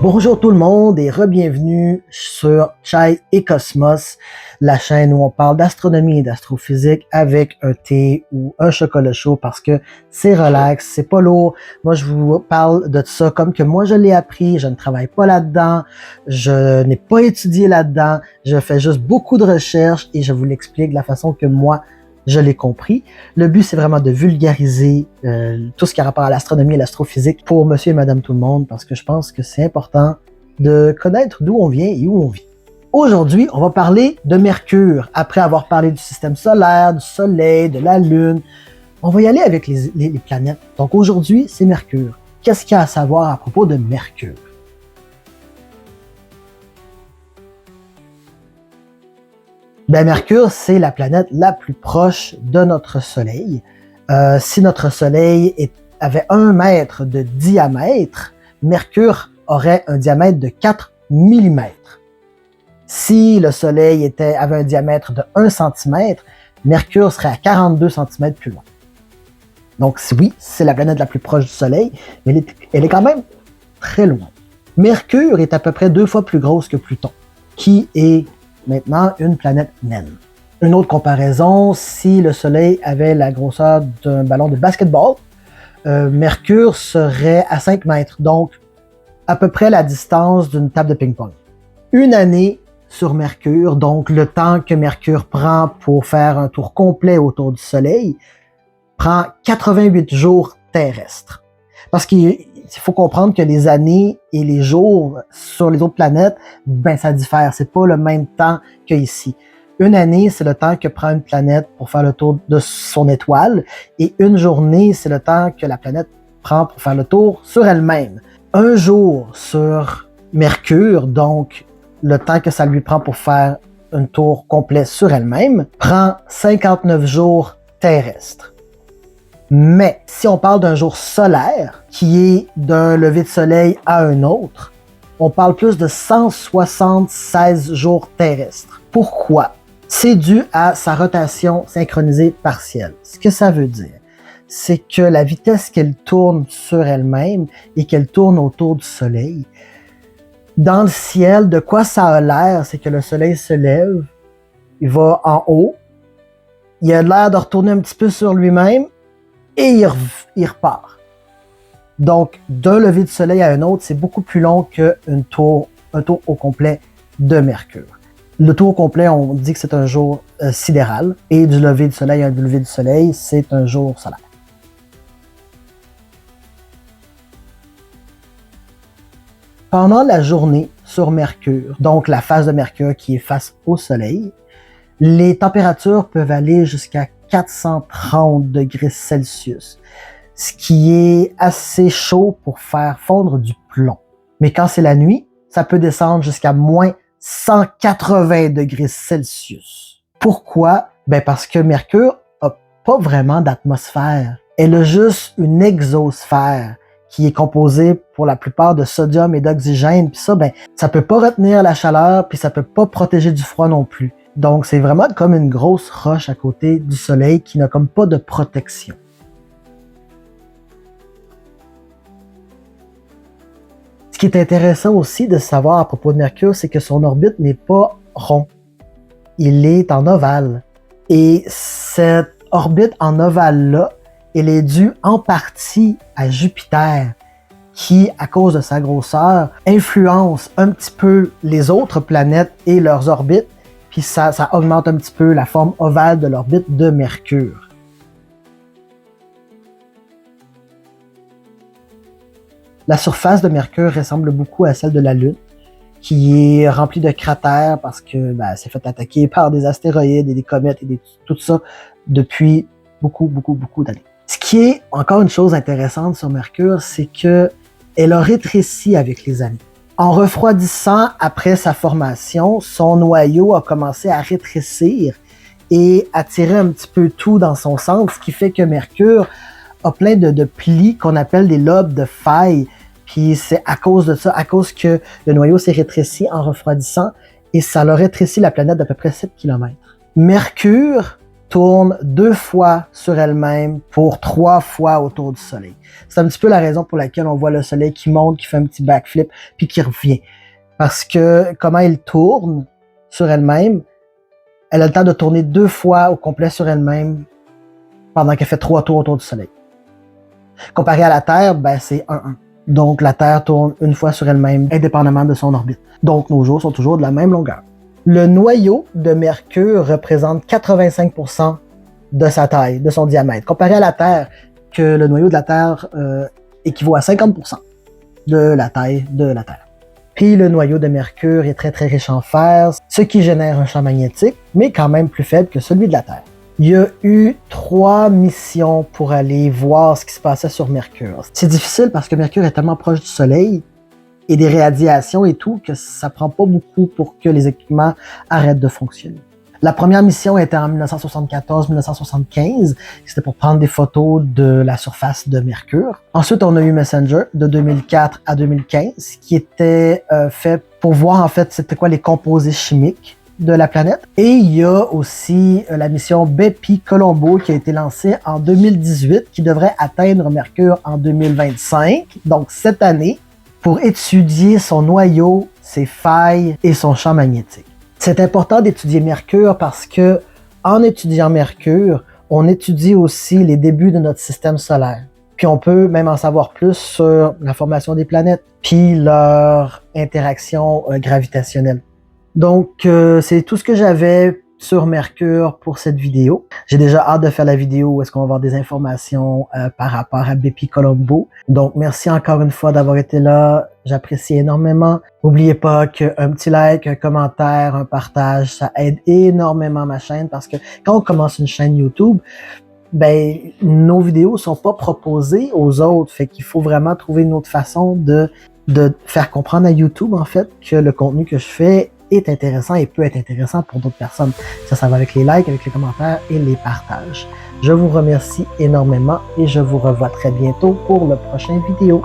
Bonjour tout le monde et re-bienvenue sur Chai et Cosmos, la chaîne où on parle d'astronomie et d'astrophysique avec un thé ou un chocolat chaud parce que c'est relax, c'est pas lourd. Moi, je vous parle de ça comme que moi je l'ai appris, je ne travaille pas là-dedans, je n'ai pas étudié là-dedans, je fais juste beaucoup de recherches et je vous l'explique de la façon que moi je l'ai compris. Le but, c'est vraiment de vulgariser tout ce qui a rapport à l'astronomie et l'astrophysique pour monsieur et madame tout le monde, parce que je pense que c'est important de connaître d'où on vient et où on vit. Aujourd'hui, on va parler de Mercure. Après avoir parlé du système solaire, du Soleil, de la Lune, on va y aller avec les planètes. Donc aujourd'hui, c'est Mercure. Qu'est-ce qu'il y a à savoir à propos de Mercure? Ben, Mercure, c'est la planète la plus proche de notre Soleil. Si notre Soleil avait 1 mètre de diamètre, Mercure aurait un diamètre de 4 mm. Si le Soleil avait un diamètre de 1 cm, Mercure serait à 42 cm plus loin. Donc oui, c'est la planète la plus proche du Soleil, mais elle est quand même très loin. Mercure est à peu près 2 fois plus grosse que Pluton, qui est maintenant une planète naine. Une autre comparaison, si le Soleil avait la grosseur d'un ballon de basketball, Mercure serait à 5 mètres, donc à peu près la distance d'une table de ping-pong. Une année sur Mercure, donc le temps que Mercure prend pour faire un tour complet autour du Soleil, prend 88 jours terrestres. Parce qu'il faut comprendre que les années et les jours sur les autres planètes, ben ça diffère. C'est pas le même temps qu'ici. Une année, c'est le temps que prend une planète pour faire le tour de son étoile. Et une journée, c'est le temps que la planète prend pour faire le tour sur elle-même. Un jour sur Mercure, donc le temps que ça lui prend pour faire un tour complet sur elle-même, prend 59 jours terrestres. Mais si on parle d'un jour solaire, qui est d'un lever de soleil à un autre, on parle plus de 176 jours terrestres. Pourquoi? C'est dû à sa rotation synchronisée partielle. Ce que ça veut dire, c'est que la vitesse qu'elle tourne sur elle-même et qu'elle tourne autour du soleil, dans le ciel, de quoi ça a l'air, c'est que le soleil se lève, il va en haut, il a l'air de retourner un petit peu sur lui-même, et il repart. Donc, d'un lever de soleil à un autre, c'est beaucoup plus long qu'un tour au complet de Mercure. Le tour au complet, on dit que c'est un jour sidéral, et du lever du soleil à un lever du soleil, c'est un jour solaire. Pendant la journée sur Mercure, donc la phase de Mercure qui est face au soleil, les températures peuvent aller jusqu'à 430 degrés Celsius, ce qui est assez chaud pour faire fondre du plomb. Mais quand c'est la nuit, ça peut descendre jusqu'à moins 180 degrés Celsius. Pourquoi? Ben parce que Mercure n'a pas vraiment d'atmosphère. Elle a juste une exosphère qui est composée pour la plupart de sodium et d'oxygène. Puis ça, ben, ça peut pas retenir la chaleur, puis ça peut pas protéger du froid non plus. Donc, c'est vraiment comme une grosse roche à côté du soleil qui n'a comme pas de protection. Ce qui est intéressant aussi de savoir à propos de Mercure, c'est que son orbite n'est pas rond. Il est en ovale. Et cette orbite en ovale-là, elle est due en partie à Jupiter, qui, à cause de sa grosseur, influence un petit peu les autres planètes et leurs orbites, puis ça augmente un petit peu la forme ovale de l'orbite de Mercure. La surface de Mercure ressemble beaucoup à celle de la Lune, qui est remplie de cratères parce que c'est fait attaquer par des astéroïdes et des comètes et tout ça depuis beaucoup d'années. Ce qui est encore une chose intéressante sur Mercure, c'est que elle a rétréci avec les années. En refroidissant après sa formation, son noyau a commencé à rétrécir et à tirer un petit peu tout dans son centre, ce qui fait que Mercure a plein de plis qu'on appelle des lobes de faille. Puis c'est à cause de ça, à cause que le noyau s'est rétréci en refroidissant, et ça l'a rétréci la planète d'à peu près 7 km. Mercure tourne 2 fois sur elle-même pour 3 fois autour du Soleil. C'est un petit peu la raison pour laquelle on voit le Soleil qui monte, qui fait un petit backflip, puis qui revient. Parce que comment elle tourne sur elle-même, elle a le temps de tourner 2 fois au complet sur elle-même pendant qu'elle fait 3 tours autour du Soleil. Comparé à la Terre, ben c'est 1-1. Donc la Terre tourne 1 fois sur elle-même, indépendamment de son orbite. Donc nos jours sont toujours de la même longueur. Le noyau de Mercure représente 85% de sa taille, de son diamètre. Comparé à la Terre, que le noyau de la Terre équivaut à 50% de la taille de la Terre. Puis le noyau de Mercure est très riche en fer, ce qui génère un champ magnétique, mais quand même plus faible que celui de la Terre. Il y a eu 3 missions pour aller voir ce qui se passait sur Mercure. C'est difficile parce que Mercure est tellement proche du Soleil et des radiations et tout que ça prend pas beaucoup pour que les équipements arrêtent de fonctionner. La première mission était en 1974-1975. C'était pour prendre des photos de la surface de Mercure. Ensuite, on a eu Messenger de 2004 à 2015 qui était fait pour voir en fait c'était quoi les composés chimiques de la planète. Et il y a aussi la mission Bepi-Colombo qui a été lancée en 2018 qui devrait atteindre Mercure en 2025, donc cette année, pour étudier son noyau, ses failles et son champ magnétique. C'est important d'étudier Mercure parce que en étudiant Mercure, on étudie aussi les débuts de notre système solaire. Puis on peut même en savoir plus sur la formation des planètes, puis leur interaction gravitationnelle. Donc, c'est tout ce que j'avais sur Mercure pour cette vidéo. J'ai déjà hâte de faire la vidéo où est-ce qu'on va avoir des informations par rapport à Bepi-Colombo. Donc, merci encore une fois d'avoir été là. J'apprécie énormément. N'oubliez pas qu'un petit like, un commentaire, un partage, ça aide énormément ma chaîne parce que quand on commence une chaîne YouTube, ben nos vidéos sont pas proposées aux autres. Fait qu'il faut vraiment trouver une autre façon de faire comprendre à YouTube, en fait, que le contenu que je fais est intéressant et peut être intéressant pour d'autres personnes. Ça va avec les likes, avec les commentaires et les partages. Je vous remercie énormément et je vous revois très bientôt pour le prochain vidéo.